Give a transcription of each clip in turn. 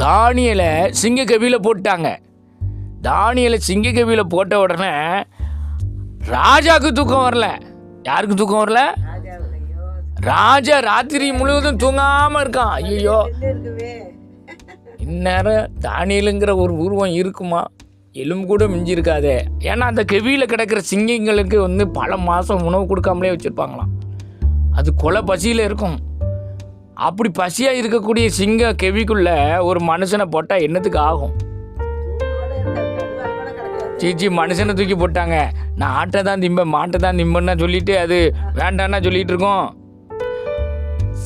தானியேலை சிங்கக்கவியில் போட்டாங்க. தானியேலை சிங்கக்கவியில் போட்ட உடனே ராஜாவுக்கு தூக்கம் வரல. யாருக்கு தூக்கம் வரல? ராஜா ராத்திரி முழுவதும் தூங்காமல் இருக்கான். ஐயோ, இந்நேரம் தானியேலுங்கிற ஒரு உருவம் இருக்குமா? எலும்பு கூட மிஞ்சி இருக்காதே. ஏன்னா அந்த கெவியில் கிடக்கிற சிங்கங்களுக்கு பல மாதம் உணவு கொடுக்காமலே வச்சுருப்பாங்களாம். அது கொலை பசியில் இருக்கும். அப்படி பசியாக இருக்கக்கூடிய சிங்க கெவிக்குள்ளே ஒரு மனுஷனை போட்டால் என்னத்துக்கு ஆகும்? சீச்சி, மனுஷனை தூக்கி போட்டாங்க. நான் ஆட்டை தான் திம்பேன், மாட்டை தான் திம்பேன்னா சொல்லிட்டு அது வேண்டான்னா சொல்லிட்டு இருக்கோம்.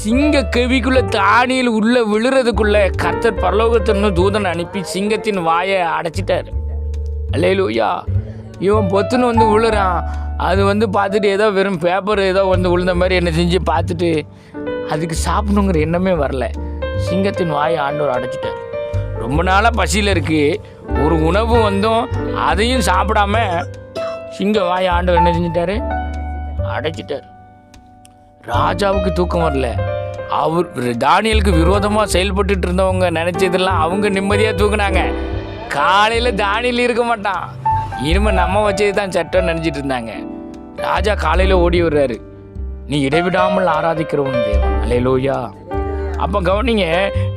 சிங்க கெவிக்குள்ளே தானியேல் உள்ளே விழுறதுக்குள்ளே கர்த்தர் பரலோகத்தின் தூதனை அனுப்பி சிங்கத்தின் வாயை அடைச்சிட்டார். அல்லேலூயா. இவன் பொத்துன்னு விழுறான். அது பார்த்துட்டு ஏதோ வெறும் பேப்பர் ஏதோ விழுந்த மாதிரி என்ன செஞ்சு பார்த்துட்டு அதுக்கு சாப்பிடணுங்கிற எண்ணமே வரல. சிங்கத்தின் வாயை ஆண்டவர் அடைச்சிட்டார். ரொம்ப நாளாக பசியில் இருக்குது. ஒரு உணவு அதையும் சாப்பிடாம சிங்க வாயை ஆண்டவர் என்ன செஞ்சிட்டாரு? அடைச்சிட்டார். ராஜாவுக்கு தூக்கம் வரல. அவர் தானியேலுக்கு விரோதமாக செயல்பட்டு இருந்தவங்க நினச்சதெல்லாம் அவங்க நிம்மதியாக தூக்குனாங்க. காலையில் தானியேல் இருக்க மாட்டான். இனிமேல் நம்ம வச்சது தான் சட்டம் நினச்சிட்டு இருந்தாங்க. ராஜா காலையில் ஓடி வர்றாரு. நீ இடைவிடாமல் ஆராதிக்கிறவன் தேவன். அல்லேலூயா. அப்போ கவனிங்க,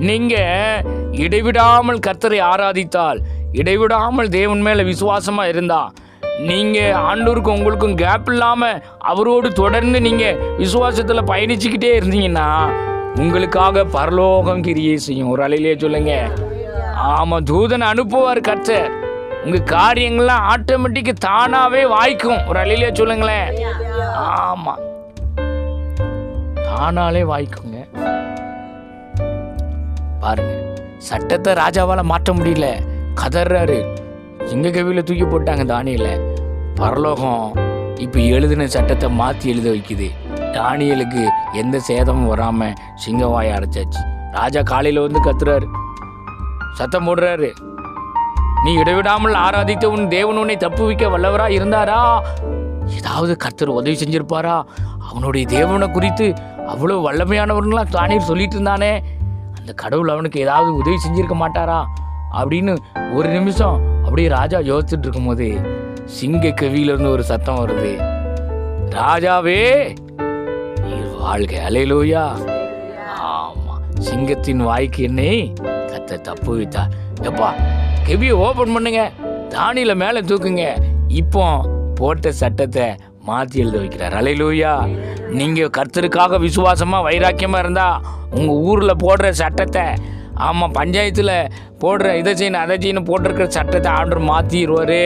நீங்கள் இடைவிடாமல் கர்த்தரை ஆராதித்தால், இடைவிடாமல் தேவன் மேலே விசுவாசமாக இருந்தா, நீங்கள் ஆண்டவருக்கும் உங்களுக்கும் கேப் இல்லாமல் அவரோடு தொடர்ந்து நீங்கள் விசுவாசத்தில் பயணிச்சுக்கிட்டே இருந்தீங்கன்னா உங்களுக்காக பரலோகம் கிரியை செய்யும். ஒரு அலையிலே சொல்லுங்க. ஆமாம், தூதனை அனுப்புவார் கர்த்தர். உங்கள் காரியங்கள்லாம் ஆட்டோமேட்டிக்கு தானாகவே வாய்க்கும். ஒரு அலையிலே சொல்லுங்களேன். ஆமாம், தானாலே வாய்க்குங்க. பாருங்க, சட்டத்தை ராஜாவால் மாற்ற முடியல. கதறாரு. சிங்கக்கவியில் தூக்கி போட்டாங்க தானியேலை. பரலோகம் இப்போ எழுதின சட்டத்தை மாற்றி எழுத வைக்குது. தானியேலுக்கு எந்த சேதமும் வராமல் சிங்கவாயை அடைச்சாச்சு. ராஜா காலையில் கத்துறாரு, சத்தம் போடுறாரு. நீ இடைவிடாமல் ஆராதித்த உன் தேவன் உன்னை தப்புவிக்க வல்லவரா இருந்தாரா? ஏதாவது கர்த்தர் உதவி செஞ்சிருப்பாரா? அவனுடைய தேவனை குறித்து அவ்வளோ வல்லமையானவர்களாம் தானியேல் சொல்லிட்டு இருந்தானே, அந்த கடவுள் அவனுக்கு ஏதாவது உதவி செஞ்சிருக்க மாட்டாரா அப்படின்னு ஒரு நிமிஷம் அப்படியே ராஜா யோசிச்சுட்டு இருக்கும்போது சிங்கக்கவியிலிருந்து ஒரு சத்தம் வருது. ராஜாவே வாழ்க. அல்லேலூயா. ஆமா, சிங்கத்தின் வாய்க்கு என்னை கர்த்தர் தப்பு வைத்தார். எப்பா, கெவியை ஓபன் பண்ணுங்க, தானியேலை மேலே தூக்குங்க. இப்போ போட்ட சட்டத்தை மாற்றி எழுத வைக்கிறார். அல்லேலூயா. நீங்கள் கர்த்தருக்காக விசுவாசமாக வைராக்கியமாக இருந்தால் உங்கள் ஊரில் போடுற சட்டத்தை, ஆமாம், பஞ்சாயத்தில் போடுற இதை செய்யணும் அதை செய்யணும் போட்டிருக்கிற சட்டத்தை ஆண்டவர் மாற்றிடுவார்.